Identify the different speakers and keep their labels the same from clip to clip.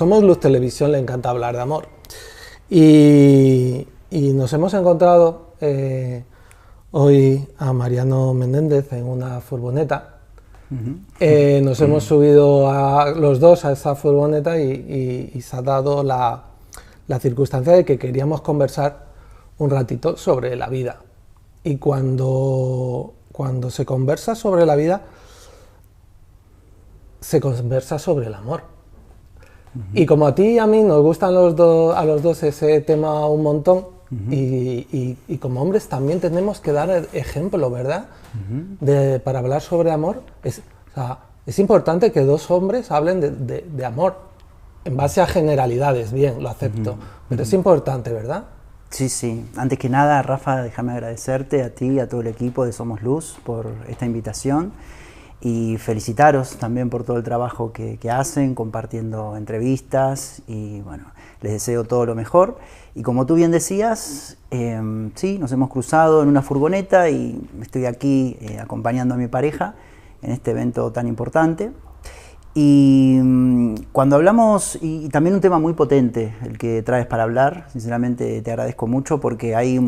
Speaker 1: Somos Luz Televisión, le encanta hablar de amor. Y nos hemos encontrado hoy a Mariano Menéndez en una furgoneta. Nos hemos subido los dos a esa furgoneta y se ha dado la circunstancia de que queríamos conversar un ratito sobre la vida. Y cuando se conversa sobre la vida, se conversa sobre el amor. Y como a ti y a mí nos gustan a los dos ese tema un montón, y como hombres también tenemos que dar ejemplo, ¿verdad? Para hablar sobre amor, es importante que dos hombres hablen de amor, en base a generalidades, bien, lo acepto, pero es importante, ¿verdad?
Speaker 2: Sí, sí. Antes que nada, Rafa, déjame agradecerte a ti y a todo el equipo de Somos Luz por esta invitación y felicitaros también por todo el trabajo que hacen, compartiendo entrevistas y bueno, les deseo todo lo mejor. Y como tú bien decías, sí, nos hemos cruzado en una furgoneta y estoy aquí acompañando a mi pareja en este evento tan importante. Y cuando hablamos, y también un tema muy potente el que traes para hablar, sinceramente te agradezco mucho porque hay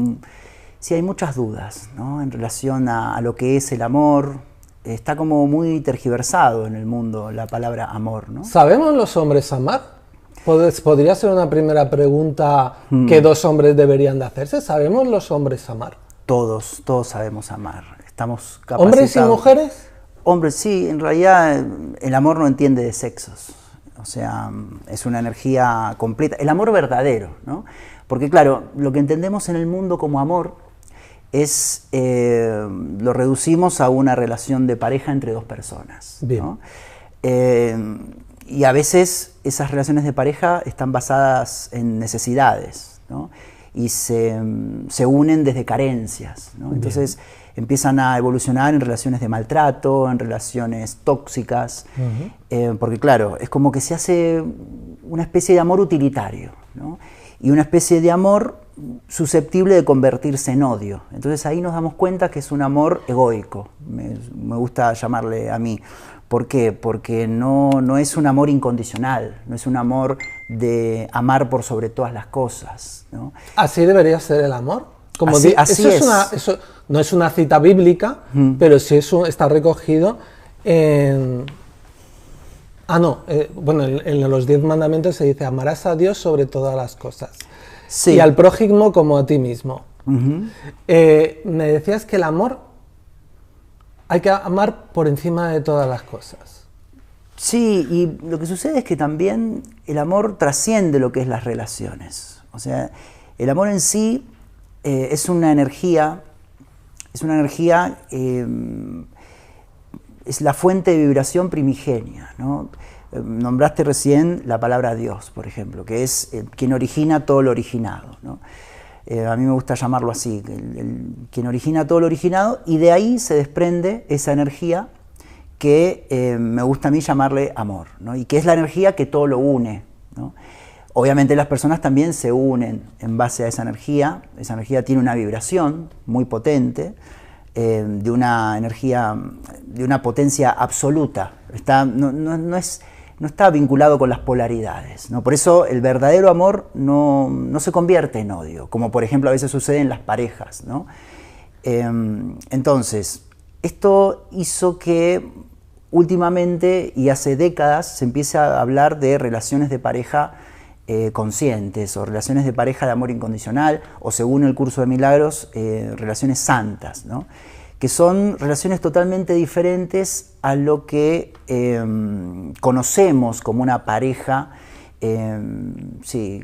Speaker 2: muchas dudas, ¿no? En relación a lo que es el amor. Está como muy tergiversado en el mundo la palabra amor, ¿no?
Speaker 1: ¿Sabemos los hombres amar? Podría ser una primera pregunta que dos hombres deberían de hacerse. ¿Sabemos los hombres amar?
Speaker 2: Todos sabemos amar. Estamos capacitados.
Speaker 1: ¿Hombres y mujeres?
Speaker 2: Hombres, sí, en realidad el amor no entiende de sexos, o sea, es una energía completa, el amor verdadero, ¿no? Porque claro, lo que entendemos en el mundo como amor es, lo reducimos a una relación de pareja entre dos personas, ¿no? Y a veces esas relaciones de pareja están basadas en necesidades, ¿no? Y se unen desde carencias, ¿no? Entonces empiezan a evolucionar en relaciones de maltrato, en relaciones tóxicas, porque claro, es como que se hace una especie de amor utilitario, ¿no? Y una especie de amor susceptible de convertirse en odio. Entonces ahí nos damos cuenta que es un amor egoico, me gusta llamarle a mí. ¿Por qué? Porque no es un amor incondicional, no es un amor de amar por sobre todas las cosas, ¿no?
Speaker 1: ¿Así debería ser el amor? Como
Speaker 2: así
Speaker 1: eso no es una cita bíblica, pero sí está recogido en... bueno, en los 10 mandamientos se dice: amarás a Dios sobre todas las cosas, sí, y al prójimo como a ti mismo. Me decías que el amor hay que amar por encima de todas las cosas.
Speaker 2: Sí, y lo que sucede es que también el amor trasciende lo que es las relaciones. O sea, el amor en sí es una energía, es la fuente de vibración primigenia, ¿no? Nombraste recién la palabra Dios, por ejemplo, que es quien origina todo lo originado, ¿no? A mí me gusta llamarlo así, quien origina todo lo originado, y de ahí se desprende esa energía que me gusta a mí llamarle amor, ¿no? Y que es la energía que todo lo une, ¿no? Obviamente las personas también se unen en base a esa energía tiene una vibración muy potente, de una energía, de una potencia absoluta, no está vinculado con las polaridades, ¿no? Por eso el verdadero amor no se convierte en odio, como por ejemplo a veces sucede en las parejas, ¿no? Entonces, esto hizo que últimamente y hace décadas se empiece a hablar de relaciones de pareja conscientes, o relaciones de pareja de amor incondicional, o según el curso de milagros, relaciones santas, ¿no? Que son relaciones totalmente diferentes a lo que conocemos como una pareja,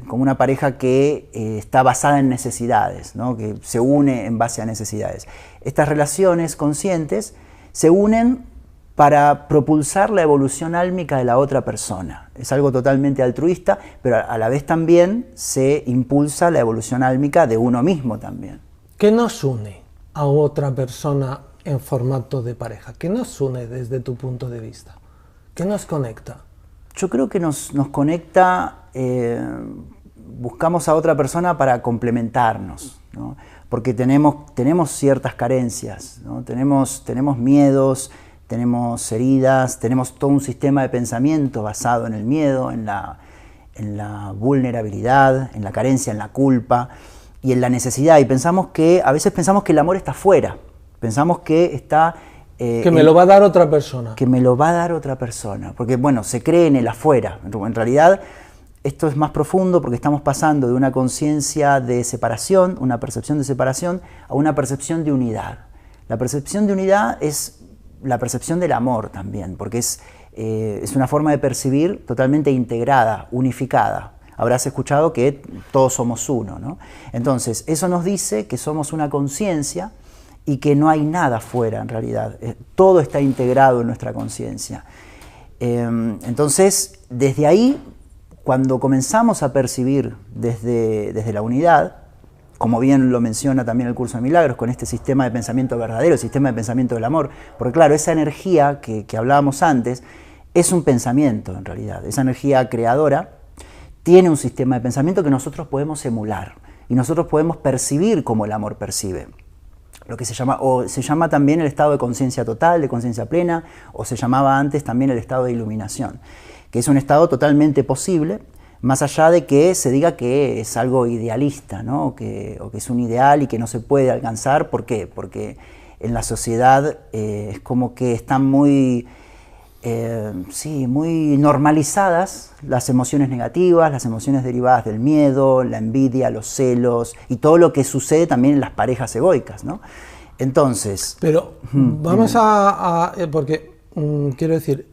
Speaker 2: como una pareja que está basada en necesidades, ¿no? Que se une en base a necesidades. Estas relaciones conscientes se unen para propulsar la evolución álmica de la otra persona. Es algo totalmente altruista, pero a la vez también se impulsa la evolución álmica de uno mismo también.
Speaker 1: ¿Qué nos une a otra persona en formato de pareja? ¿Qué nos une desde tu punto de vista? ¿Qué nos conecta?
Speaker 2: Yo creo que nos conecta, buscamos a otra persona para complementarnos, ¿no? Porque tenemos ciertas carencias, ¿no? Tenemos miedos, tenemos heridas, tenemos todo un sistema de pensamiento basado en el miedo, en en la vulnerabilidad, en la carencia, en la culpa y en la necesidad. Y a veces pensamos que el amor está fuera, pensamos que está...
Speaker 1: que me lo va a dar otra persona.
Speaker 2: Que me lo va a dar otra persona, porque bueno, se cree en el afuera. En realidad esto es más profundo porque estamos pasando de una conciencia de separación, una percepción de separación, a una percepción de unidad. La percepción de unidad es la percepción del amor también, porque es una forma de percibir totalmente integrada, unificada. Habrás escuchado que todos somos uno, ¿no? Entonces, eso nos dice que somos una conciencia y que no hay nada fuera en realidad. Todo está integrado en nuestra conciencia. Entonces, desde ahí, cuando comenzamos a percibir desde la unidad, como bien lo menciona también el Curso de Milagros, con este sistema de pensamiento verdadero, el sistema de pensamiento del amor, porque claro, esa energía que hablábamos antes es un pensamiento en realidad, esa energía creadora tiene un sistema de pensamiento que nosotros podemos emular y nosotros podemos percibir como el amor percibe. Lo que se llama también el estado de conciencia total, de conciencia plena, o se llamaba antes también el estado de iluminación, que es un estado totalmente posible, más allá de que se diga que es algo idealista, ¿no? o que es un ideal y que no se puede alcanzar. ¿Por qué? Porque en la sociedad es como que están muy normalizadas las emociones negativas, las emociones derivadas del miedo, la envidia, los celos y todo lo que sucede también en las parejas egoicas, ¿no? Entonces...
Speaker 1: Pero vamos porque quiero decir,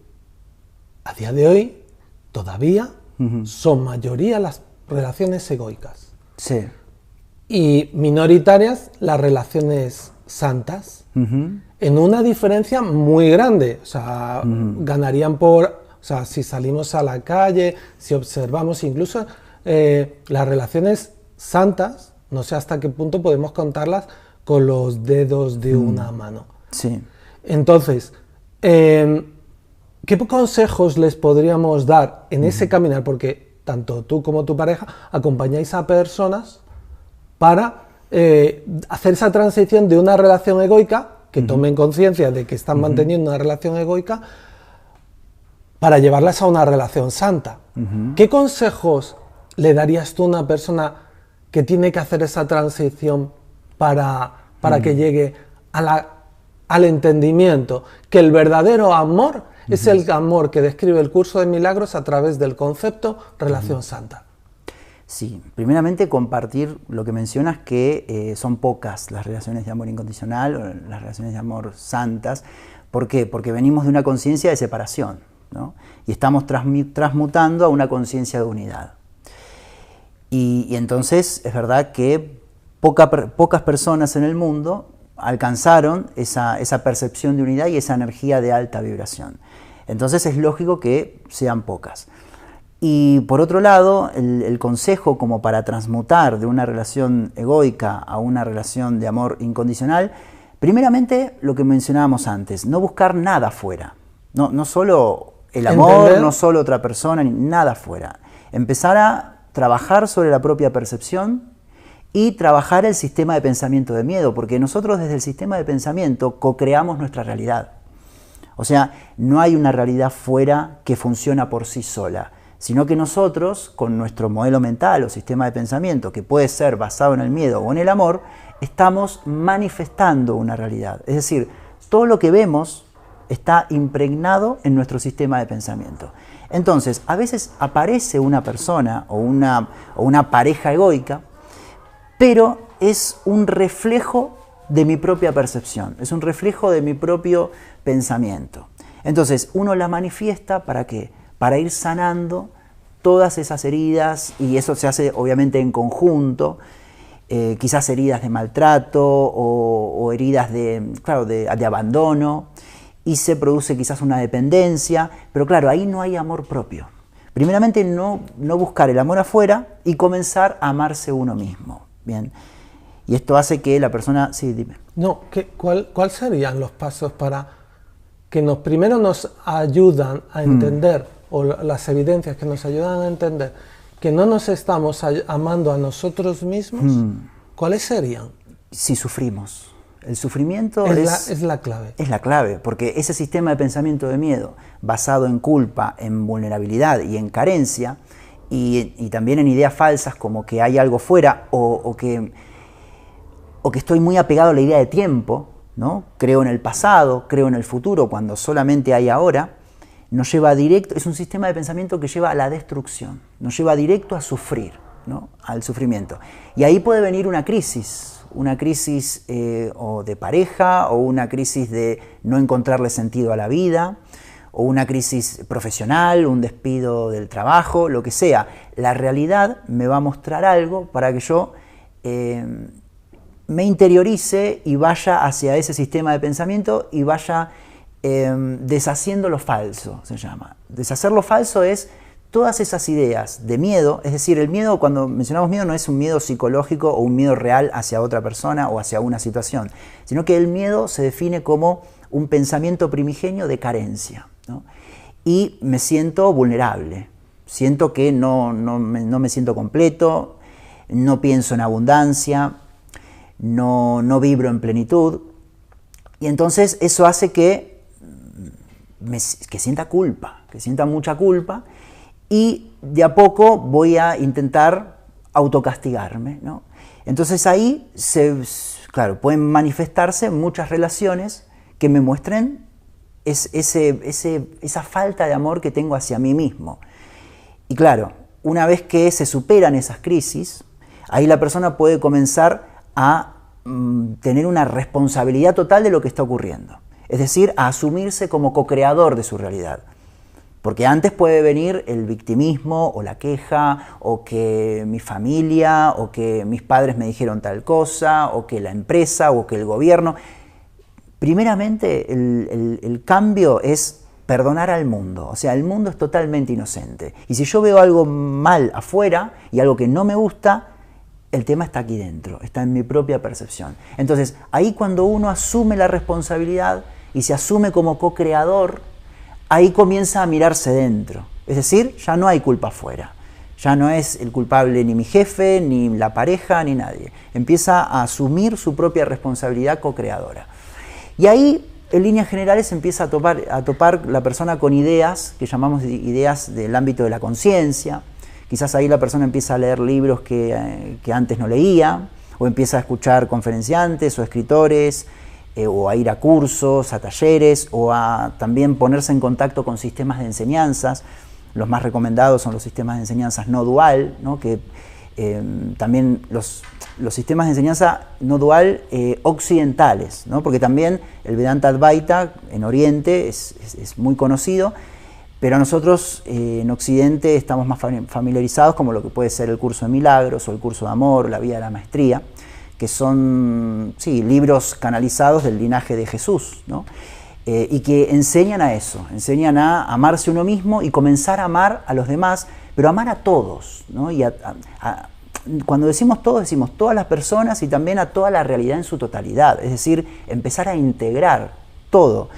Speaker 1: a día de hoy todavía son mayoría las relaciones egoicas.
Speaker 2: Sí.
Speaker 1: Y minoritarias las relaciones santas. En una diferencia muy grande. O sea, ganarían o sea, si salimos a la calle, si observamos incluso las relaciones santas, no sé hasta qué punto podemos contarlas con los dedos de una mano.
Speaker 2: Sí.
Speaker 1: Entonces, ¿qué consejos les podríamos dar en ese caminar? Porque tanto tú como tu pareja acompañáis a personas para hacer esa transición de una relación egoica, que tomen conciencia de que están manteniendo una relación egoica, para llevarlas a una relación santa. ¿Qué consejos le darías tú a una persona que tiene que hacer esa transición para que llegue al entendimiento? Que el verdadero amor es el amor que describe el Curso de Milagros a través del concepto relación santa.
Speaker 2: Sí, primeramente compartir lo que mencionas, que son pocas las relaciones de amor incondicional o las relaciones de amor santas. ¿Por qué? Porque venimos de una conciencia de separación, ¿no? Y estamos transmutando a una conciencia de unidad. Y entonces es verdad que pocas personas en el mundo alcanzaron esa percepción de unidad y esa energía de alta vibración. Entonces es lógico que sean pocas. Y por otro lado, el consejo como para transmutar de una relación egoica a una relación de amor incondicional, primeramente lo que mencionábamos antes, no buscar nada fuera, no solo el amor, ¿entender? No solo otra persona, ni nada fuera. Empezar a trabajar sobre la propia percepción y trabajar el sistema de pensamiento de miedo, porque nosotros desde el sistema de pensamiento co-creamos nuestra realidad. O sea, no hay una realidad fuera que funciona por sí sola, sino que nosotros, con nuestro modelo mental o sistema de pensamiento, que puede ser basado en el miedo o en el amor, estamos manifestando una realidad. Es decir, todo lo que vemos está impregnado en nuestro sistema de pensamiento. Entonces, a veces aparece una persona o una pareja egoica, pero es un reflejo de mi propia percepción, es un reflejo de mi propio pensamiento. Entonces, uno la manifiesta ¿para qué? Para ir sanando todas esas heridas, y eso se hace obviamente en conjunto, quizás heridas de maltrato o heridas de abandono, y se produce quizás una dependencia, pero claro, ahí no hay amor propio. Primeramente no buscar el amor afuera y comenzar a amarse uno mismo. Bien. Y esto hace que la persona... Sí, dime.
Speaker 1: No, ¿cuál serían los pasos para que primero nos ayudan a entender, o las evidencias que nos ayudan a entender que no nos estamos amando a nosotros mismos? ¿Cuáles serían?
Speaker 2: Si sufrimos. El sufrimiento
Speaker 1: es la clave.
Speaker 2: Es la clave, porque ese sistema de pensamiento de miedo, basado en culpa, en vulnerabilidad y en carencia, y también en ideas falsas como que hay algo fuera o que estoy muy apegado a la idea de tiempo, ¿no? Creo en el pasado, creo en el futuro, cuando solamente hay ahora, nos lleva directo, es un sistema de pensamiento que lleva a la destrucción, nos lleva directo a sufrir, ¿no? Al sufrimiento. Y ahí puede venir una crisis o de pareja, o una crisis de no encontrarle sentido a la vida, o una crisis profesional, un despido del trabajo, lo que sea. La realidad me va a mostrar algo para que yo me interiorice y vaya hacia ese sistema de pensamiento y vaya deshaciendo lo falso, se llama. Deshacer lo falso es todas esas ideas de miedo, es decir, el miedo, cuando mencionamos miedo, no es un miedo psicológico o un miedo real hacia otra persona o hacia una situación, sino que el miedo se define como un pensamiento primigenio de carencia, ¿no? Y me siento vulnerable, siento que no me siento completo, no pienso en abundancia, no vibro en plenitud, y entonces eso hace que sienta culpa, que sienta mucha culpa, y de a poco voy a intentar autocastigarme, ¿no? Entonces ahí, claro, pueden manifestarse muchas relaciones que me muestren esa falta de amor que tengo hacia mí mismo. Y claro, una vez que se superan esas crisis, ahí la persona puede comenzar a tener una responsabilidad total de lo que está ocurriendo. Es decir, a asumirse como co-creador de su realidad. Porque antes puede venir el victimismo o la queja, o que mi familia, o que mis padres me dijeron tal cosa, o que la empresa, o que el gobierno. Primeramente, el cambio es perdonar al mundo. O sea, el mundo es totalmente inocente. Y si yo veo algo mal afuera y algo que no me gusta, el tema está aquí dentro, está en mi propia percepción. Entonces, ahí cuando uno asume la responsabilidad y se asume como co-creador, ahí comienza a mirarse dentro. Es decir, ya no hay culpa afuera. Ya no es el culpable ni mi jefe, ni la pareja, ni nadie. Empieza a asumir su propia responsabilidad co-creadora. Y ahí, en líneas generales, empieza a topar la persona con ideas, que llamamos ideas del ámbito de la conciencia. Quizás ahí la persona empieza a leer libros que antes no leía, o empieza a escuchar conferenciantes o escritores, o a ir a cursos, a talleres, o a también ponerse en contacto con sistemas de enseñanzas. Los más recomendados son los sistemas de enseñanzas no dual, ¿no? Que también los sistemas de enseñanza no dual occidentales, ¿no? Porque también el Vedanta Advaita en Oriente es muy conocido, pero nosotros en Occidente estamos más familiarizados como lo que puede ser el curso de milagros o el curso de amor, la vía de la maestría, que son libros canalizados del linaje de Jesús, ¿no? Y que enseñan a eso, enseñan a amarse uno mismo y comenzar a amar a los demás, pero amar a todos, ¿no? Y cuando decimos todos, decimos todas las personas y también a toda la realidad en su totalidad, es decir, empezar a integrar todo.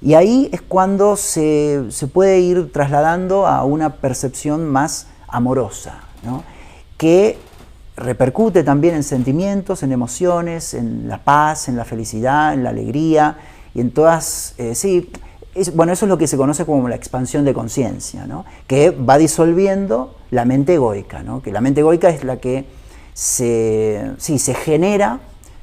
Speaker 2: Y ahí es cuando se puede ir trasladando a una percepción más amorosa, ¿no? Que repercute también en sentimientos, en emociones, en la paz, en la felicidad, en la alegría y en todas, eso es lo que se conoce como la expansión de conciencia, ¿no? Que va disolviendo la mente egoica, ¿no? Que la mente egoica es la que se genera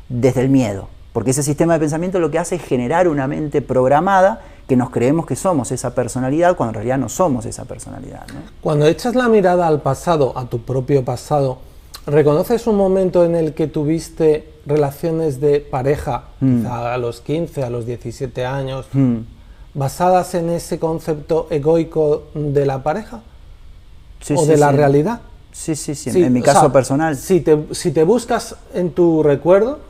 Speaker 2: desde el miedo, porque ese sistema de pensamiento lo que hace es generar una mente programada que nos creemos que somos esa personalidad cuando en realidad no somos esa personalidad, ¿no?
Speaker 1: Cuando echas la mirada al pasado, a tu propio pasado, ¿reconoces un momento en el que tuviste relaciones de pareja, quizá a los 15, a los 17 años, basadas en ese concepto egoico de la pareja? ¿O de la realidad?
Speaker 2: Sí, en mi caso personal.
Speaker 1: Si te buscas en tu recuerdo,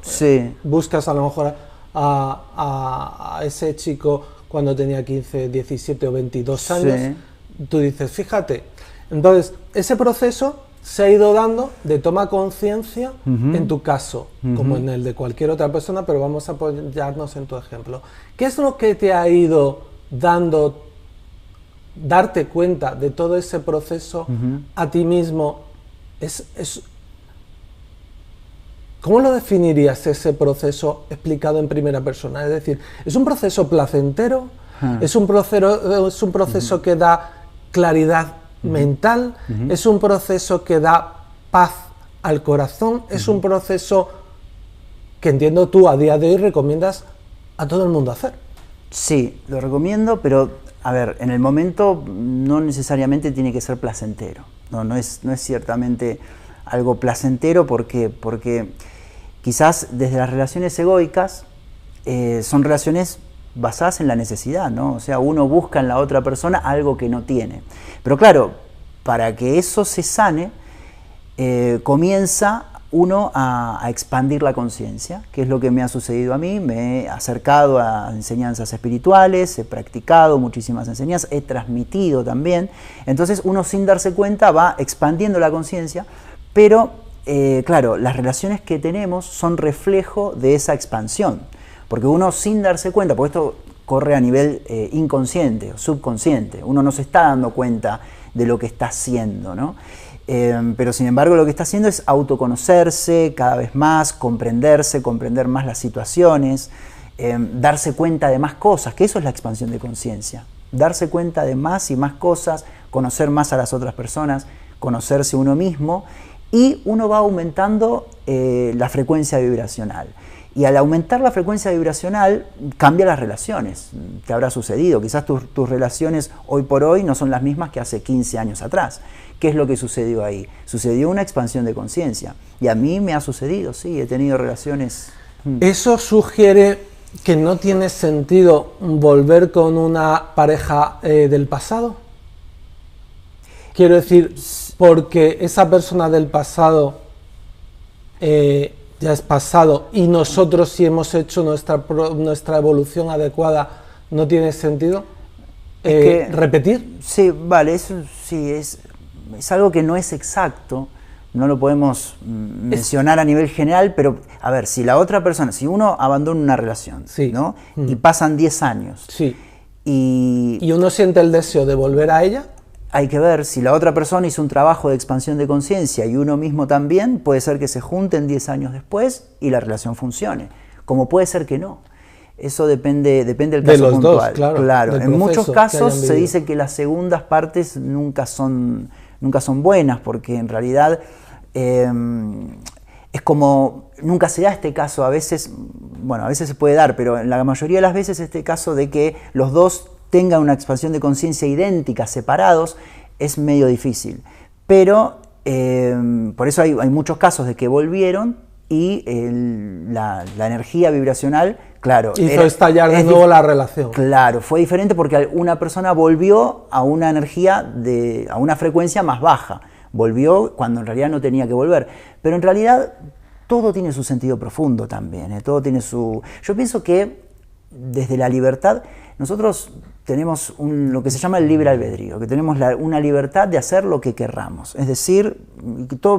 Speaker 1: buscas a lo mejor a ese chico cuando tenía 15, 17 o 22 años, tú dices, fíjate, entonces ese proceso se ha ido dando de toma conciencia en tu caso, como en el de cualquier otra persona, pero vamos a apoyarnos en tu ejemplo. ¿Qué es lo que te ha ido darte cuenta de todo ese proceso a ti mismo? ¿Cómo lo definirías ese proceso explicado en primera persona? Es decir, ¿es un proceso placentero? ¿Es un proceso que da claridad mental, es un proceso que da paz al corazón, es un proceso que entiendo tú a día de hoy recomiendas a todo el mundo hacer.
Speaker 2: Sí, lo recomiendo, pero a ver, en el momento no necesariamente tiene que ser placentero. No es ciertamente algo placentero porque quizás desde las relaciones egoicas son relaciones basadas en la necesidad, ¿no? O sea, uno busca en la otra persona algo que no tiene. Pero claro, para que eso se sane, comienza uno a expandir la conciencia, que es lo que me ha sucedido a mí. Me he acercado a enseñanzas espirituales, he practicado muchísimas enseñanzas, he transmitido también. Entonces uno sin darse cuenta va expandiendo la conciencia, pero claro, las relaciones que tenemos son reflejo de esa expansión, porque uno sin darse cuenta, porque esto corre a nivel inconsciente o subconsciente, uno no se está dando cuenta de lo que está haciendo, ¿no? Pero sin embargo lo que está haciendo es autoconocerse cada vez más, comprenderse, comprender más las situaciones, darse cuenta de más cosas, que eso es la expansión de conciencia, darse cuenta de más y más cosas, conocer más a las otras personas, conocerse uno mismo, y uno va aumentando la frecuencia vibracional. Y al aumentar la frecuencia vibracional, cambia las relaciones. Te habrá sucedido. Quizás tus relaciones hoy por hoy no son las mismas que hace 15 años atrás. ¿Qué es lo que sucedió ahí? Sucedió una expansión de conciencia. Y a mí me ha sucedido, sí, he tenido relaciones...
Speaker 1: ¿Eso sugiere que no tiene sentido volver con una pareja del pasado? Quiero decir, porque esa persona del pasado... ya es pasado y nosotros si hemos hecho nuestra evolución adecuada, ¿no tiene sentido repetir?
Speaker 2: Sí, vale, eso sí, es algo que no es exacto, no lo podemos mencionar a nivel general, pero a ver, si la otra persona, si uno abandona una relación,
Speaker 1: sí,
Speaker 2: ¿no? Y pasan 10 años,
Speaker 1: sí,
Speaker 2: y
Speaker 1: uno siente el deseo de volver a ella,
Speaker 2: hay que ver si la otra persona hizo un trabajo de expansión de conciencia y uno mismo también, puede ser que se junten 10 años después y la relación funcione, como puede ser que no. Eso depende del caso
Speaker 1: de los
Speaker 2: puntual.
Speaker 1: Dos, claro.
Speaker 2: En muchos casos se dice que las segundas partes nunca son buenas, porque en realidad es como, nunca se da este caso, a veces se puede dar, pero en la mayoría de las veces este caso de que los dos tengan una expansión de conciencia idéntica, separados, es medio difícil. Pero por eso hay muchos casos de que volvieron y la energía vibracional, claro,
Speaker 1: hizo estallar de nuevo la relación.
Speaker 2: Claro, fue diferente porque una persona volvió a una energía, a una frecuencia más baja. Volvió cuando en realidad no tenía que volver. Pero en realidad todo tiene su sentido profundo también. Todo tiene su... Yo pienso que desde la libertad nosotros tenemos lo que se llama el libre albedrío, que tenemos una libertad de hacer lo que querramos. Es decir,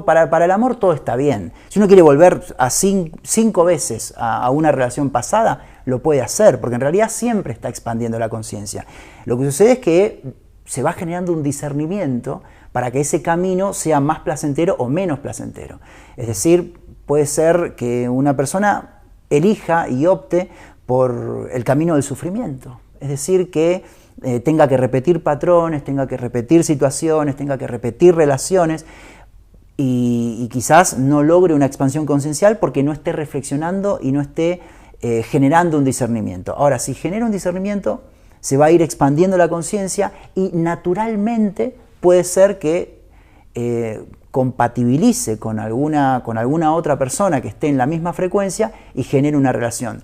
Speaker 2: para el amor todo está bien. Si uno quiere volver a 5 veces a una relación pasada, lo puede hacer, porque en realidad siempre está expandiendo la conciencia. Lo que sucede es que se va generando un discernimiento para que ese camino sea más placentero o menos placentero. Es decir, puede ser que una persona elija y opte por el camino del sufrimiento. Es decir, que tenga que repetir patrones, tenga que repetir situaciones, tenga que repetir relaciones y quizás no logre una expansión conciencial porque no esté reflexionando y no esté generando un discernimiento. Ahora, si genera un discernimiento, se va a ir expandiendo la conciencia y naturalmente puede ser que compatibilice con alguna otra persona que esté en la misma frecuencia y genere una relación.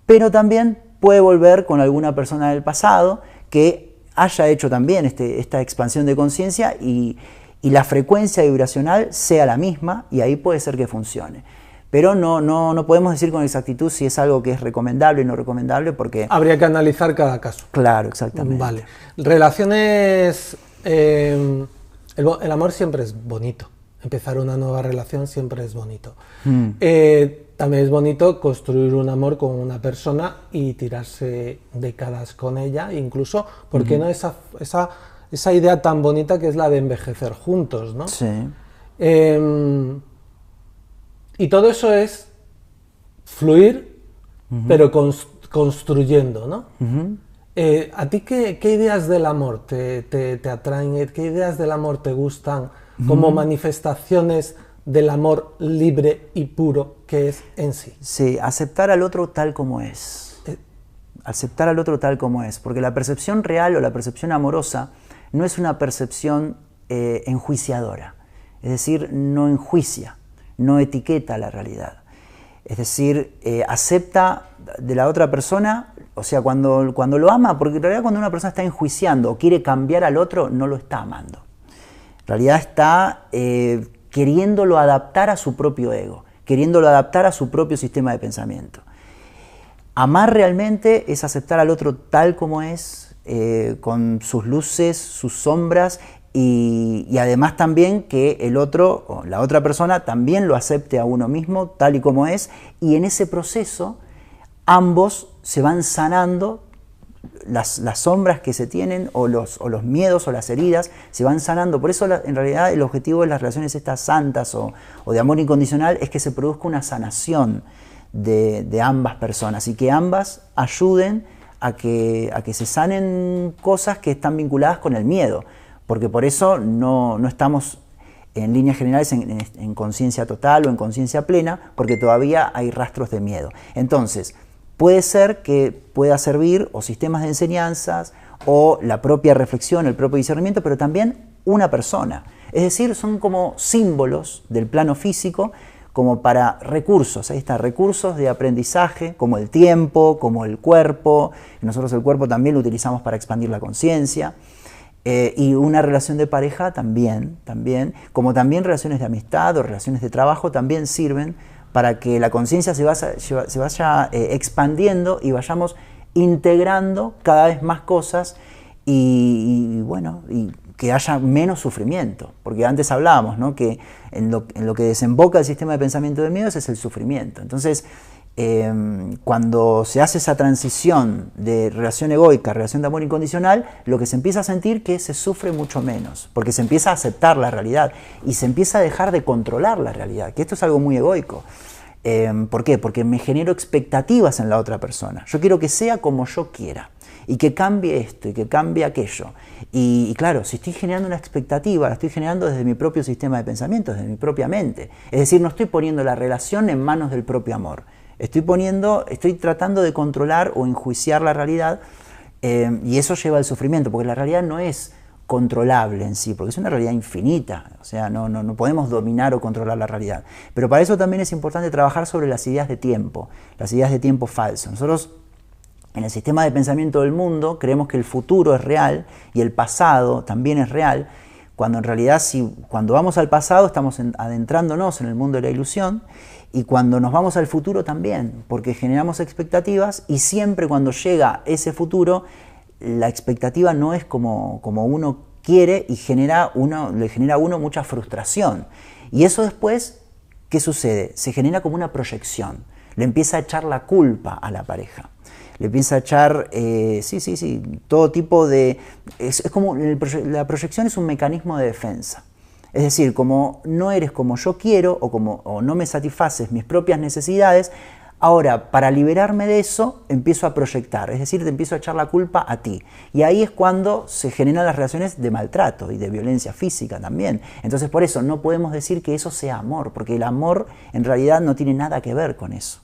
Speaker 2: Pero también puede volver con alguna persona del pasado que haya hecho también esta expansión de conciencia y la frecuencia vibracional sea la misma y ahí puede ser que funcione. Pero no podemos decir con exactitud si es algo que es recomendable o no recomendable porque...
Speaker 1: Habría que analizar cada caso.
Speaker 2: Claro, exactamente.
Speaker 1: Vale. Relaciones... el amor siempre es bonito. Empezar una nueva relación siempre es bonito. También es bonito construir un amor con una persona y tirarse décadas con ella, incluso, ¿por qué no esa idea tan bonita que es la de envejecer juntos, ¿no?
Speaker 2: Sí.
Speaker 1: Y todo eso es fluir, pero construyendo, ¿no? ¿A ti qué ideas del amor te atraen? ¿Qué ideas del amor te gustan como manifestaciones del amor libre y puro que es en sí?
Speaker 2: Sí, aceptar al otro tal como es. Aceptar al otro tal como es. Porque la percepción real o la percepción amorosa no es una percepción enjuiciadora. Es decir, no enjuicia, no etiqueta la realidad. Es decir, acepta de la otra persona, o sea, cuando lo ama, porque en realidad cuando una persona está enjuiciando o quiere cambiar al otro, no lo está amando. En realidad está queriéndolo adaptar a su propio ego, queriéndolo adaptar a su propio sistema de pensamiento. Amar realmente es aceptar al otro tal como es, con sus luces, sus sombras, y además también que el otro o la otra persona también lo acepte a uno mismo tal y como es, y en ese proceso ambos se van sanando las sombras que se tienen o los miedos o las heridas se van sanando. Por eso en realidad el objetivo de las relaciones estas santas o de amor incondicional es que se produzca una sanación de ambas personas y que ambas ayuden a que se sanen cosas que están vinculadas con el miedo. Porque por eso no estamos en líneas generales en conciencia total o en conciencia plena, porque todavía hay rastros de miedo. Entonces, puede ser que pueda servir o sistemas de enseñanzas o la propia reflexión, el propio discernimiento, pero también una persona. Es decir, son como símbolos del plano físico, como para recursos, ahí está, recursos de aprendizaje, como el tiempo, como el cuerpo. Nosotros el cuerpo también lo utilizamos para expandir la conciencia. Y una relación de pareja también, como también relaciones de amistad o relaciones de trabajo también sirven para que la conciencia se vaya expandiendo y vayamos integrando cada vez más cosas y que haya menos sufrimiento. Porque antes hablábamos, ¿no?, que en lo que desemboca el sistema de pensamiento de miedos es el sufrimiento. Entonces, cuando se hace esa transición de relación egoica a relación de amor incondicional, lo que se empieza a sentir que se sufre mucho menos, porque se empieza a aceptar la realidad y se empieza a dejar de controlar la realidad, que esto es algo muy egoico. ¿Por qué? Porque me genero expectativas en la otra persona. Yo quiero que sea como yo quiera y que cambie esto y que cambie aquello. Y claro, si estoy generando una expectativa, la estoy generando desde mi propio sistema de pensamiento, desde mi propia mente. Es decir, no estoy poniendo la relación en manos del propio amor. Estoy tratando de controlar o enjuiciar la realidad y eso lleva al sufrimiento, porque la realidad no es controlable en sí, porque es una realidad infinita, o sea, no podemos dominar o controlar la realidad. Pero para eso también es importante trabajar sobre las ideas de tiempo falso. Nosotros en el sistema de pensamiento del mundo creemos que el futuro es real y el pasado también es real, cuando en realidad cuando vamos al pasado estamos adentrándonos en el mundo de la ilusión, y cuando nos vamos al futuro también, porque generamos expectativas y siempre cuando llega ese futuro, la expectativa no es como uno quiere y le genera a uno mucha frustración. Y eso después, ¿qué sucede? Se genera como una proyección. Le empieza a echar la culpa a la pareja. Le empieza a echar, todo tipo de... Es como la proyección es un mecanismo de defensa. Es decir, como no eres como yo quiero o no me satisfaces mis propias necesidades, ahora para liberarme de eso empiezo a proyectar, es decir, te empiezo a echar la culpa a ti. Y ahí es cuando se generan las relaciones de maltrato y de violencia física también. Entonces por eso no podemos decir que eso sea amor, porque el amor en realidad no tiene nada que ver con eso.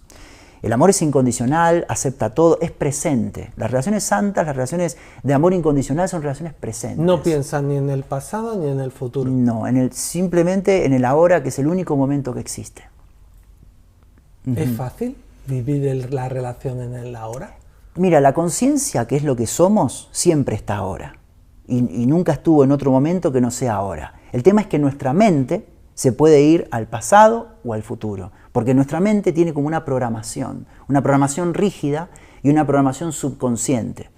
Speaker 2: El amor es incondicional, acepta todo, es presente. Las relaciones santas, las relaciones de amor incondicional son relaciones presentes.
Speaker 1: No piensan ni en el pasado ni en el futuro.
Speaker 2: No, simplemente en el ahora, que es el único momento que existe.
Speaker 1: ¿Es fácil vivir la relación en el ahora?
Speaker 2: Mira, la conciencia, que es lo que somos, siempre está ahora. Y nunca estuvo en otro momento que no sea ahora. El tema es que nuestra mente se puede ir al pasado o al futuro, porque nuestra mente tiene como una programación rígida y una programación subconsciente.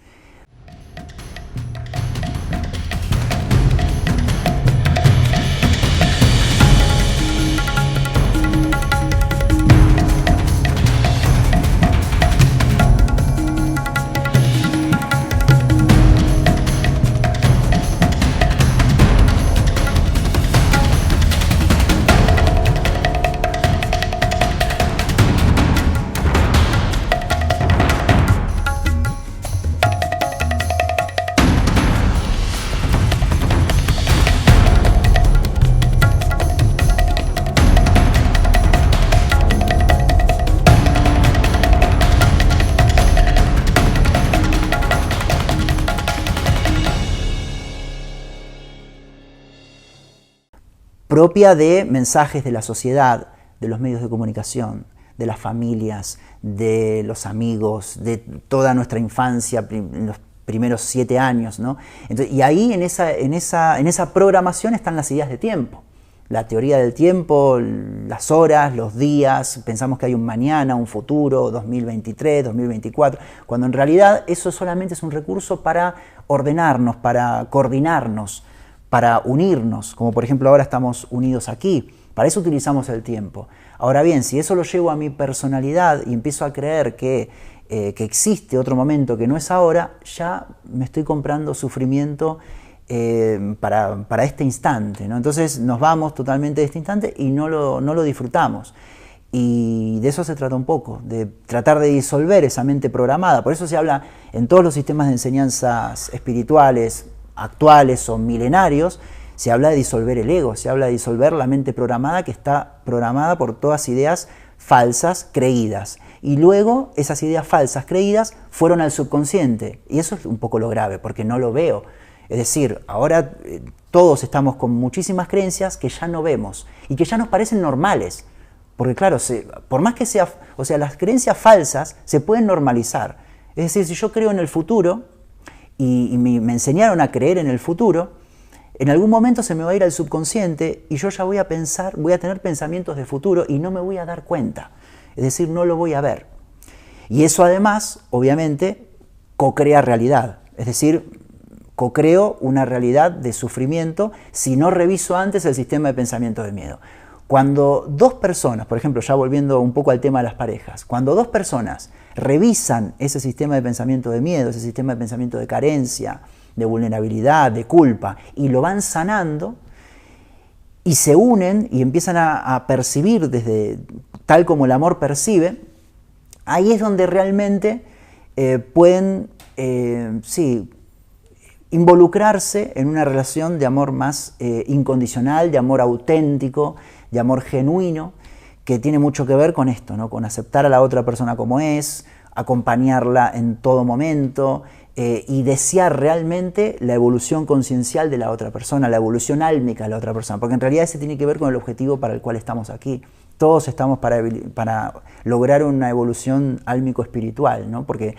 Speaker 2: propia de mensajes de la sociedad, de los medios de comunicación, de las familias, de los amigos, de toda nuestra infancia, en los primeros 7 años, ¿no? Entonces, y ahí en esa programación están las ideas de tiempo. La teoría del tiempo, las horas, los días, pensamos que hay un mañana, un futuro, 2023, 2024, cuando en realidad eso solamente es un recurso para ordenarnos, para coordinarnos, para unirnos, como por ejemplo ahora estamos unidos aquí. Para eso utilizamos el tiempo. Ahora bien, si eso lo llevo a mi personalidad y empiezo a creer que existe otro momento que no es ahora, ya me estoy comprando sufrimiento para este instante, ¿no? Entonces nos vamos totalmente de este instante y no lo disfrutamos. Y de eso se trata un poco, de tratar de disolver esa mente programada. Por eso se habla en todos los sistemas de enseñanzas espirituales actuales o milenarios, se habla de disolver el ego, se habla de disolver la mente programada que está programada por todas ideas falsas creídas. Y luego esas ideas falsas creídas fueron al subconsciente. Y eso es un poco lo grave, porque no lo veo. Es decir, ahora todos estamos con muchísimas creencias que ya no vemos y que ya nos parecen normales. Porque claro, por más que sea, o sea, las creencias falsas se pueden normalizar. Es decir, si yo creo en el futuro y me enseñaron a creer en el futuro, en algún momento se me va a ir al subconsciente y yo ya voy a tener pensamientos de futuro y no me voy a dar cuenta. Es decir, no lo voy a ver. Y eso además, obviamente, co-crea realidad. Es decir, co-creo una realidad de sufrimiento si no reviso antes el sistema de pensamiento de miedo. Cuando dos personas, por ejemplo, ya volviendo un poco al tema de las parejas, cuando dos personas revisan ese sistema de pensamiento de miedo, ese sistema de pensamiento de carencia, de vulnerabilidad, de culpa, y lo van sanando, y se unen y empiezan a percibir desde tal como el amor percibe, ahí es donde realmente pueden involucrarse en una relación de amor más incondicional, de amor auténtico, de amor genuino, que tiene mucho que ver con esto, ¿no? Con aceptar a la otra persona como es, acompañarla en todo momento, y desear realmente la evolución conciencial de la otra persona, la evolución álmica de la otra persona, porque en realidad ese tiene que ver con el objetivo para el cual estamos aquí. Todos estamos para lograr una evolución álmico-espiritual, ¿no? Porque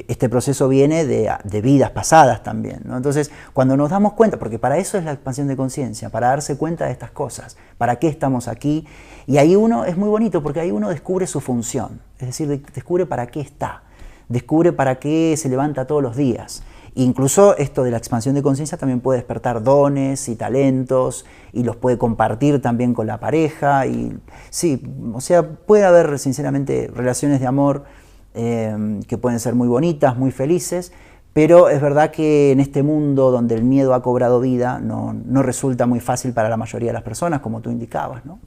Speaker 2: este proceso viene de vidas pasadas también, ¿no? Entonces, cuando nos damos cuenta, porque para eso es la expansión de conciencia, para darse cuenta de estas cosas, para qué estamos aquí, y ahí uno, es muy bonito, porque ahí uno descubre su función, es decir, descubre para qué está, descubre para qué se levanta todos los días. Incluso esto de la expansión de conciencia también puede despertar dones y talentos y los puede compartir también con la pareja. Y sí, o sea, puede haber sinceramente relaciones de amor que pueden ser muy bonitas, muy felices, pero es verdad que en este mundo donde el miedo ha cobrado vida no resulta muy fácil para la mayoría de las personas, como tú indicabas, ¿no?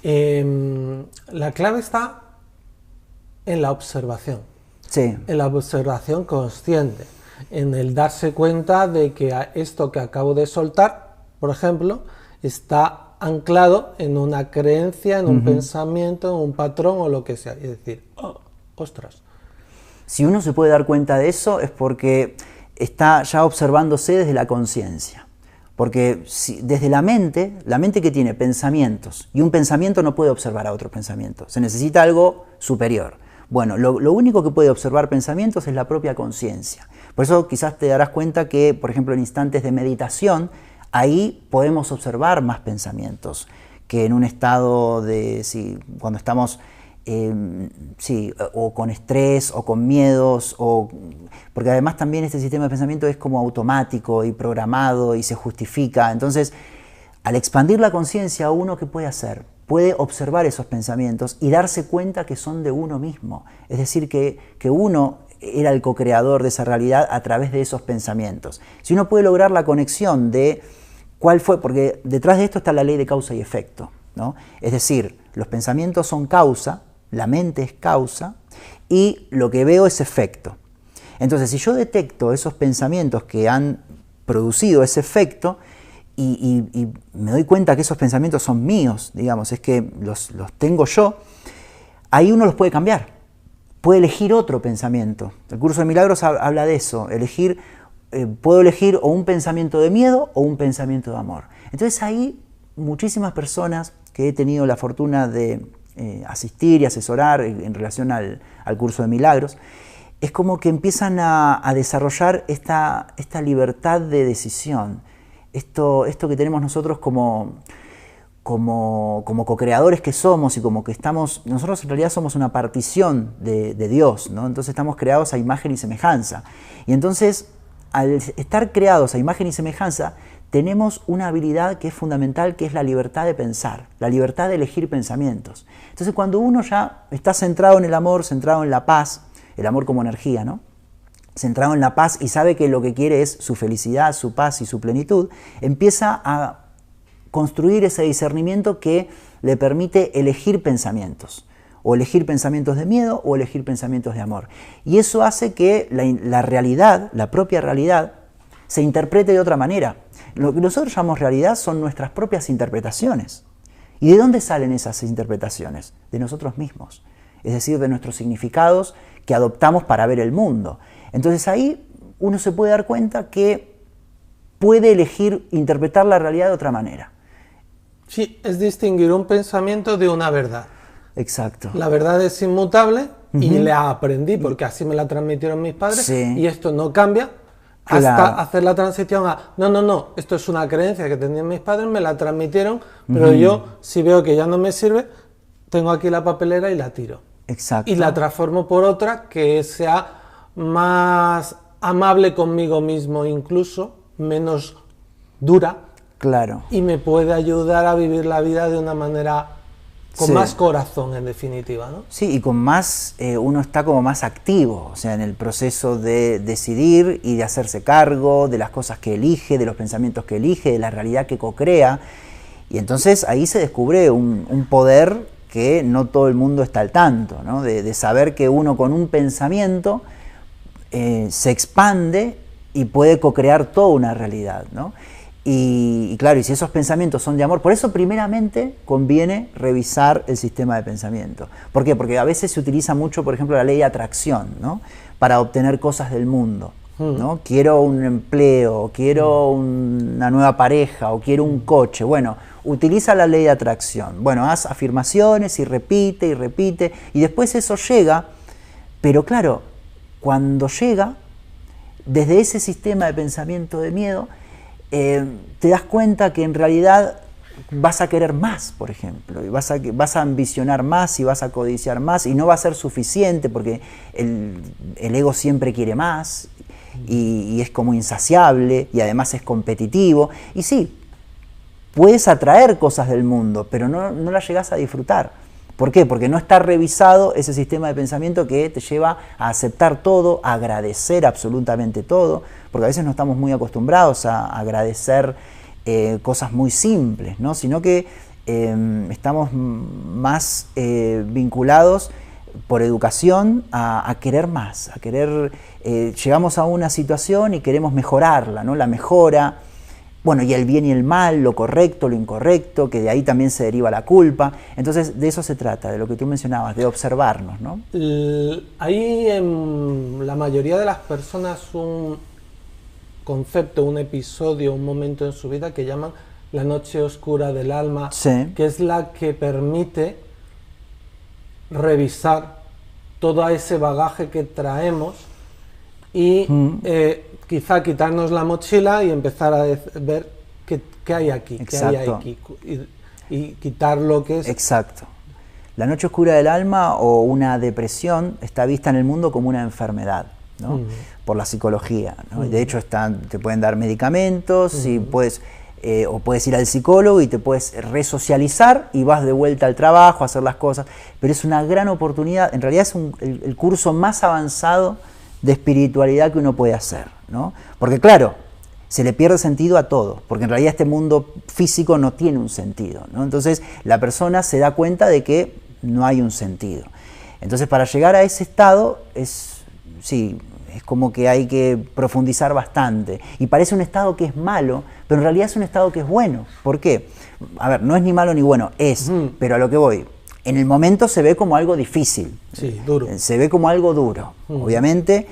Speaker 1: La clave está en la observación,
Speaker 2: sí,
Speaker 1: en la observación consciente, en el darse cuenta de que esto que acabo de soltar, por ejemplo, está anclado en una creencia, en un pensamiento, en un patrón o lo que sea. Es decir, oh, ostras.
Speaker 2: Si uno se puede dar cuenta de eso es porque está ya observándose desde la conciencia. Porque desde la mente que tiene pensamientos, y un pensamiento no puede observar a otro pensamiento, se necesita algo superior. Bueno, lo único que puede observar pensamientos es la propia conciencia. Por eso quizás te darás cuenta que, por ejemplo, en instantes de meditación, ahí podemos observar más pensamientos que en un estado de, cuando estamos, o con estrés, o con miedos, porque además también este sistema de pensamiento es como automático y programado y se justifica. Entonces, al expandir la conciencia, uno, ¿qué puede hacer? Puede observar esos pensamientos y darse cuenta que son de uno mismo. Es decir, que uno era el co-creador de esa realidad a través de esos pensamientos. Si uno puede lograr la conexión de cuál fue, porque detrás de esto está la ley de causa y efecto, ¿no? Es decir, los pensamientos son causa, la mente es causa y lo que veo es efecto. Entonces, si yo detecto esos pensamientos que han producido ese efecto, y me doy cuenta que esos pensamientos son míos, digamos, es que los tengo yo, ahí uno los puede cambiar, puede elegir otro pensamiento. El Curso de Milagros habla de eso, puedo elegir o un pensamiento de miedo o un pensamiento de amor. Entonces ahí muchísimas personas que he tenido la fortuna de asistir y asesorar en relación al curso de milagros, es como que empiezan a desarrollar esta libertad de decisión, esto que tenemos nosotros como co-creadores que somos y como que estamos, nosotros en realidad somos una partición de Dios, ¿no? Entonces estamos creados a imagen y semejanza. Y entonces, al estar creados a imagen y semejanza, tenemos una habilidad que es fundamental, que es la libertad de pensar, la libertad de elegir pensamientos. Entonces, cuando uno ya está centrado en el amor, centrado en la paz, el amor como energía, ¿no? Centrado en la paz y sabe que lo que quiere es su felicidad, su paz y su plenitud, empieza a construir ese discernimiento que le permite elegir pensamientos, o elegir pensamientos de miedo o elegir pensamientos de amor. Y eso hace que la realidad, la propia realidad, se interprete de otra manera. Lo que nosotros llamamos realidad son nuestras propias interpretaciones. ¿Y de dónde salen esas interpretaciones? De nosotros mismos, es decir, de nuestros significados que adoptamos para ver el mundo. Entonces ahí uno se puede dar cuenta que puede elegir interpretar la realidad de otra manera.
Speaker 1: Sí, es distinguir un pensamiento de una verdad.
Speaker 2: Exacto.
Speaker 1: La verdad es inmutable y la aprendí porque así me la transmitieron mis padres,
Speaker 2: sí.
Speaker 1: Y esto no cambia hasta hacer la transición a no, esto es una creencia que tenían mis padres, me la transmitieron, pero yo si veo que ya no me sirve, tengo aquí la papelera y la tiro.
Speaker 2: Exacto.
Speaker 1: Y la transformo por otra que sea más amable conmigo mismo, incluso menos dura.
Speaker 2: Claro.
Speaker 1: Y me puede ayudar a vivir la vida de una manera con más corazón, en definitiva, ¿no?
Speaker 2: Sí, y con más, uno está como más activo, o sea, en el proceso de decidir y de hacerse cargo de las cosas que elige, de los pensamientos que elige, de la realidad que co-crea. Y entonces ahí se descubre un poder que no todo el mundo está al tanto, ¿no? De saber que uno con un pensamiento se expande y puede co-crear toda una realidad, ¿no? Y claro, y si esos pensamientos son de amor, por eso primeramente conviene revisar el sistema de pensamiento. ¿Por qué? Porque a veces se utiliza mucho, por ejemplo, la ley de atracción, ¿no? Para obtener cosas del mundo, ¿no? Quiero un empleo, quiero una nueva pareja o quiero un coche. Bueno, utiliza la ley de atracción. Bueno, haz afirmaciones y repite y después eso llega, pero claro, cuando llega, desde ese sistema de pensamiento de miedo, te das cuenta que en realidad vas a querer más, por ejemplo, y vas a ambicionar más y vas a codiciar más y no va a ser suficiente porque el ego siempre quiere más y es como insaciable y además es competitivo. Y sí, puedes atraer cosas del mundo, pero no las llegas a disfrutar. ¿Por qué? Porque no está revisado ese sistema de pensamiento que te lleva a aceptar todo, a agradecer absolutamente todo, porque a veces no estamos muy acostumbrados a agradecer cosas muy simples, ¿no? Sino que estamos más vinculados por educación a querer más, a querer, llegamos a una situación y queremos mejorarla, ¿no? La mejora. Bueno, y el bien y el mal, lo correcto, lo incorrecto, que de ahí también se deriva la culpa. Entonces, de eso se trata, de lo que tú mencionabas, de observarnos, ¿no?
Speaker 1: Hay en la mayoría de las personas un concepto, un episodio, un momento en su vida que llaman la noche oscura del alma,
Speaker 2: sí.
Speaker 1: Que es la que permite revisar todo ese bagaje que traemos y quizá quitarnos la mochila y empezar a ver qué hay aquí,
Speaker 2: Exacto.
Speaker 1: qué hay aquí y quitar lo que es.
Speaker 2: Exacto. La noche oscura del alma o una depresión está vista en el mundo como una enfermedad, ¿no? Por la psicología, ¿no? De hecho te pueden dar medicamentos y o puedes ir al psicólogo y te puedes resocializar y vas de vuelta al trabajo a hacer las cosas, pero es una gran oportunidad, en realidad es el curso más avanzado de espiritualidad que uno puede hacer, ¿no? Porque claro, se le pierde sentido a todo, porque en realidad este mundo físico no tiene un sentido, ¿no? Entonces la persona se da cuenta de que no hay un sentido. Entonces para llegar a ese estado es como que hay que profundizar bastante. Y parece un estado que es malo, pero en realidad es un estado que es bueno. ¿Por qué? A ver, no es ni malo ni bueno, pero a lo que voy. En el momento se ve como algo difícil.
Speaker 1: Sí, duro.
Speaker 2: Se ve como algo duro, obviamente.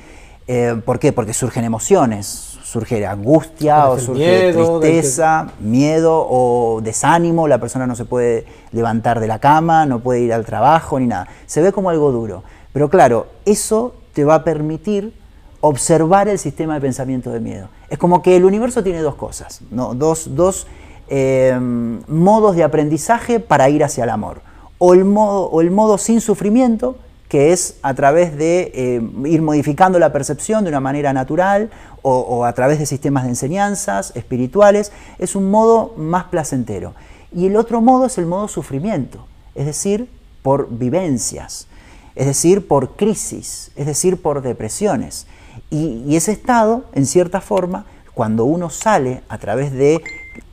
Speaker 2: ¿Por qué? Porque surgen emociones, surge angustia, o surge tristeza, miedo o desánimo, la persona no se puede levantar de la cama, no puede ir al trabajo ni nada. Se ve como algo duro. Pero claro, eso te va a permitir observar el sistema de pensamiento de miedo. Es como que el universo tiene dos cosas, ¿no? dos modos de aprendizaje para ir hacia el amor. O el modo sin sufrimiento, que es a través de ir modificando la percepción de una manera natural o a través de sistemas de enseñanzas espirituales, es un modo más placentero. Y el otro modo es el modo sufrimiento, es decir, por vivencias, es decir, por crisis, es decir, por depresiones. Y ese estado, en cierta forma, cuando uno sale a través de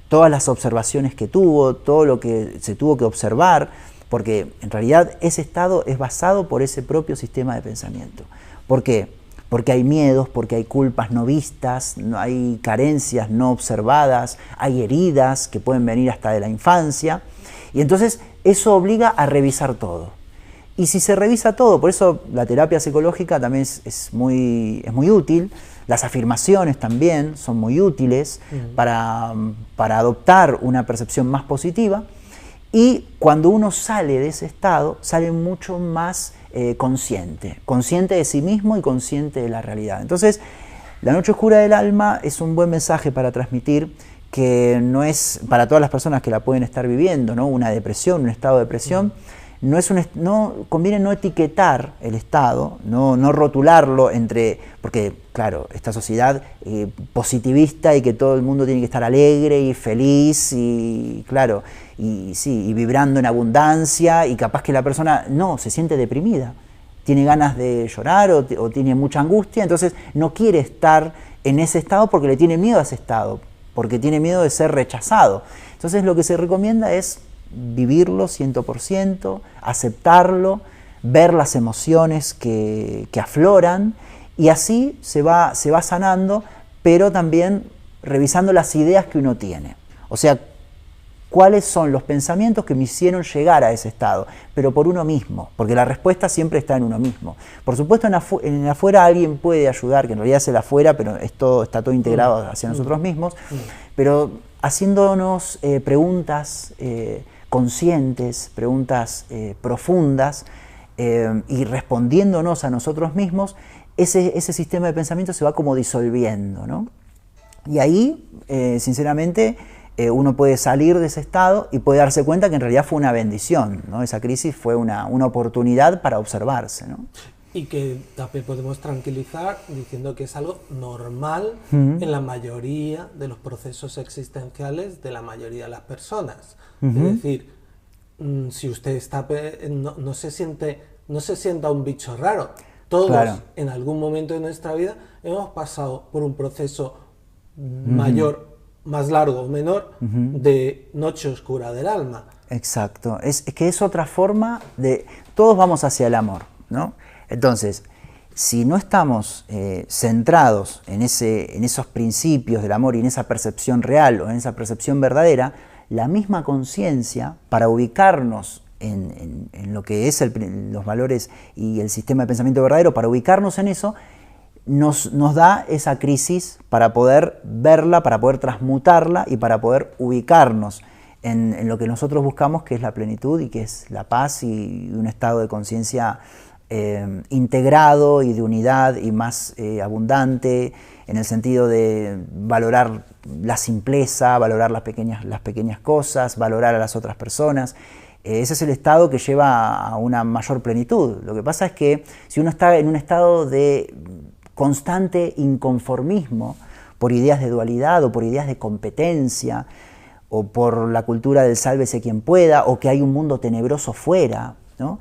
Speaker 2: todas las observaciones que tuvo, todo lo que se tuvo que observar, porque en realidad ese estado es basado por ese propio sistema de pensamiento. ¿Por qué? Porque hay miedos, porque hay culpas no vistas, hay carencias no observadas, hay heridas que pueden venir hasta de la infancia, y entonces eso obliga a revisar todo. Y si se revisa todo, por eso la terapia psicológica también es muy útil, las afirmaciones también son muy útiles para adoptar una percepción más positiva. Y cuando uno sale de ese estado, sale mucho más consciente de sí mismo y consciente de la realidad. Entonces, la noche oscura del alma es un buen mensaje para transmitir, que no es para todas las personas que la pueden estar viviendo, ¿no? Una depresión, un estado de depresión. No conviene no etiquetar el estado, no rotularlo porque claro, esta sociedad positivista y que todo el mundo tiene que estar alegre y feliz y claro, y vibrando en abundancia, y capaz que la persona no, se siente deprimida, tiene ganas de llorar o tiene mucha angustia, entonces no quiere estar en ese estado porque le tiene miedo a ese estado, porque tiene miedo de ser rechazado. Entonces lo que se recomienda es vivirlo 100%, aceptarlo, ver las emociones que afloran, y así se va sanando, pero también revisando las ideas que uno tiene. O sea, cuáles son los pensamientos que me hicieron llegar a ese estado, pero por uno mismo, porque la respuesta siempre está en uno mismo. Por supuesto, en el afuera alguien puede ayudar, que en realidad es el afuera, pero está todo integrado hacia nosotros mismos, pero haciéndonos preguntas conscientes, preguntas profundas, y respondiéndonos a nosotros mismos, ese sistema de pensamiento se va como disolviendo, ¿no? Y ahí, sinceramente, uno puede salir de ese estado y puede darse cuenta que en realidad fue una bendición, ¿no? Esa crisis fue una oportunidad para observarse, ¿no?
Speaker 1: Y que también podemos tranquilizar diciendo que es algo normal en la mayoría de los procesos existenciales de la mayoría de las personas. Es decir, si usted no se sienta un bicho raro. Todos en algún momento de nuestra vida hemos pasado por un proceso mayor, más largo o menor, de noche oscura del alma.
Speaker 2: Exacto, es que es otra forma de... Todos vamos hacia el amor, ¿no? Entonces, si no estamos centrados en esos principios del amor y en esa percepción real o en esa percepción verdadera, la misma conciencia, para ubicarnos en lo que es los valores y el sistema de pensamiento verdadero, para ubicarnos en eso, nos da esa crisis para poder verla, para poder transmutarla y para poder ubicarnos en lo que nosotros buscamos, que es la plenitud y que es la paz y un estado de conciencia integrado y de unidad y más abundante, en el sentido de valorar la simpleza, valorar las pequeñas cosas, valorar a las otras personas. Ese es el estado que lleva a una mayor plenitud. Lo que pasa es que si uno está en un estado de constante inconformismo por ideas de dualidad o por ideas de competencia o por la cultura del sálvese quien pueda o que hay un mundo tenebroso fuera, ¿no?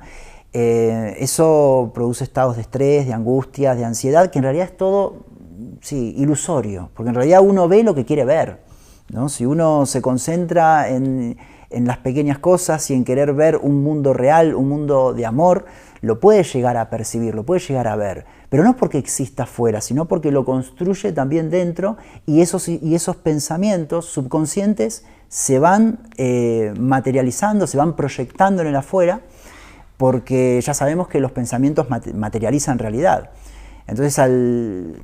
Speaker 2: Eso produce estados de estrés, de angustia, de ansiedad, que en realidad es todo ilusorio, porque en realidad uno ve lo que quiere ver, ¿no? Si uno se concentra en las pequeñas cosas y en querer ver un mundo real, un mundo de amor, lo puede llegar a percibir, lo puede llegar a ver, pero no porque exista afuera, sino porque lo construye también dentro, y esos pensamientos subconscientes se van materializando, se van proyectando en el afuera, porque ya sabemos que los pensamientos materializan realidad. Entonces,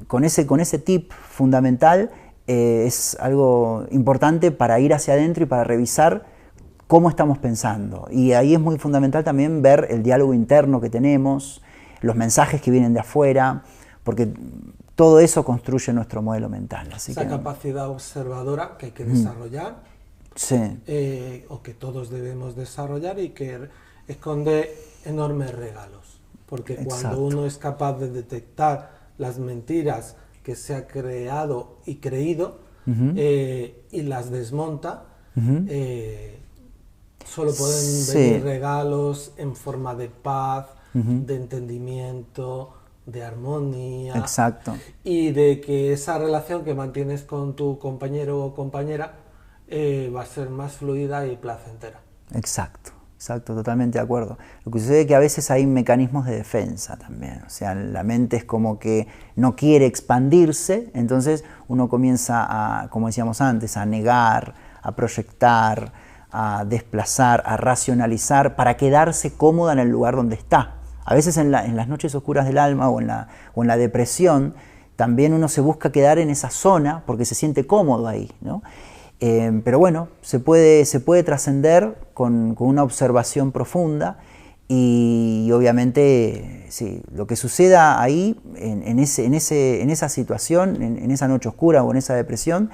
Speaker 2: con ese tip fundamental, es algo importante para ir hacia adentro y para revisar cómo estamos pensando. Y ahí es muy fundamental también ver el diálogo interno que tenemos, los mensajes que vienen de afuera, porque todo eso construye nuestro modelo mental. Así
Speaker 1: Esa capacidad observadora que hay que desarrollar,
Speaker 2: sí.
Speaker 1: o que todos debemos desarrollar, y que esconde enormes regalos. Porque cuando uno es capaz de detectar las mentiras que se ha creado y creído, y las desmonta, solo pueden venir regalos en forma de paz, de entendimiento, de armonía.
Speaker 2: Exacto.
Speaker 1: Y de que esa relación que mantienes con tu compañero o compañera va a ser más fluida y placentera.
Speaker 2: Exacto. Exacto, totalmente de acuerdo. Lo que sucede es que a veces hay mecanismos de defensa también, o sea, la mente es como que no quiere expandirse, entonces uno comienza a, como decíamos antes, a negar, a proyectar, a desplazar, a racionalizar para quedarse cómoda en el lugar donde está. A veces en las noches oscuras del alma o en la depresión también uno se busca quedar en esa zona porque se siente cómodo ahí, ¿no? Pero bueno, se puede trascender con una observación profunda y obviamente sí, lo que suceda ahí, en esa situación, en esa noche oscura o en esa depresión,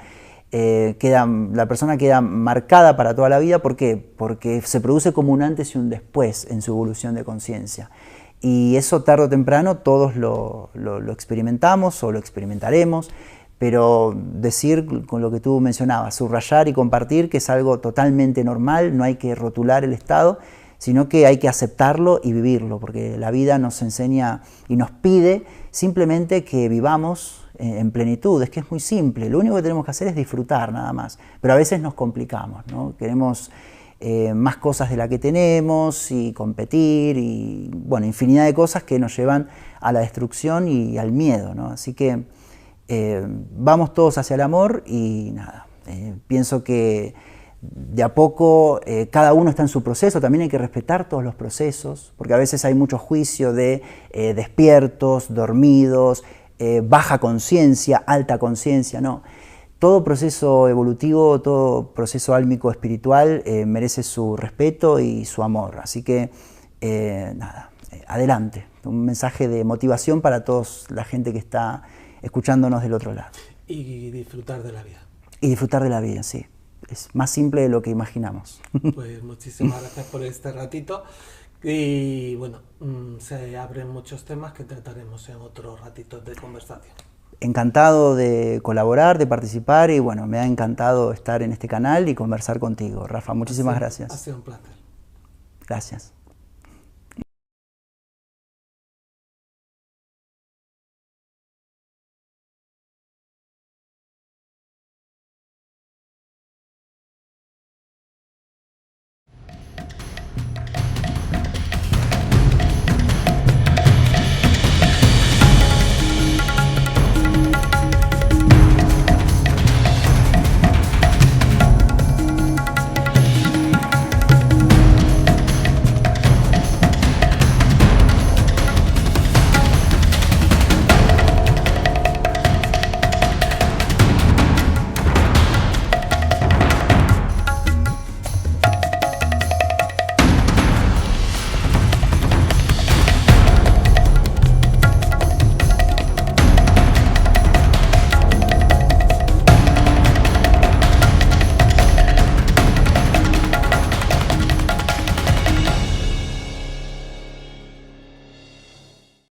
Speaker 2: la persona queda marcada para toda la vida. ¿Por qué? Porque se produce como un antes y un después en su evolución de conciencia. Y eso tarde o temprano todos lo experimentamos o lo experimentaremos. Pero decir con lo que tú mencionabas, subrayar y compartir que es algo totalmente normal, no hay que rotular el estado, sino que hay que aceptarlo y vivirlo, porque la vida nos enseña y nos pide simplemente que vivamos en plenitud. Es que es muy simple, lo único que tenemos que hacer es disfrutar nada más, pero a veces nos complicamos, ¿no? Queremos más cosas de las que tenemos y competir y bueno, infinidad de cosas que nos llevan a la destrucción y al miedo, ¿no? Así que vamos todos hacia el amor y nada, pienso que de a poco cada uno está en su proceso, también hay que respetar todos los procesos, porque a veces hay mucho juicio de despiertos, dormidos, baja conciencia, alta conciencia, no. Todo proceso evolutivo, todo proceso álmico espiritual merece su respeto y su amor, así que nada, adelante, un mensaje de motivación para toda la gente que está escuchándonos del otro lado.
Speaker 1: Y disfrutar de la vida.
Speaker 2: Y disfrutar de la vida, sí. Es más simple de lo que imaginamos.
Speaker 1: Pues muchísimas gracias por este ratito. Y bueno, se abren muchos temas que trataremos en otros ratitos de conversación.
Speaker 2: Encantado de colaborar, de participar y bueno, me ha encantado estar en este canal y conversar contigo. Rafa, muchísimas gracias.
Speaker 1: Ha sido un placer.
Speaker 2: Gracias.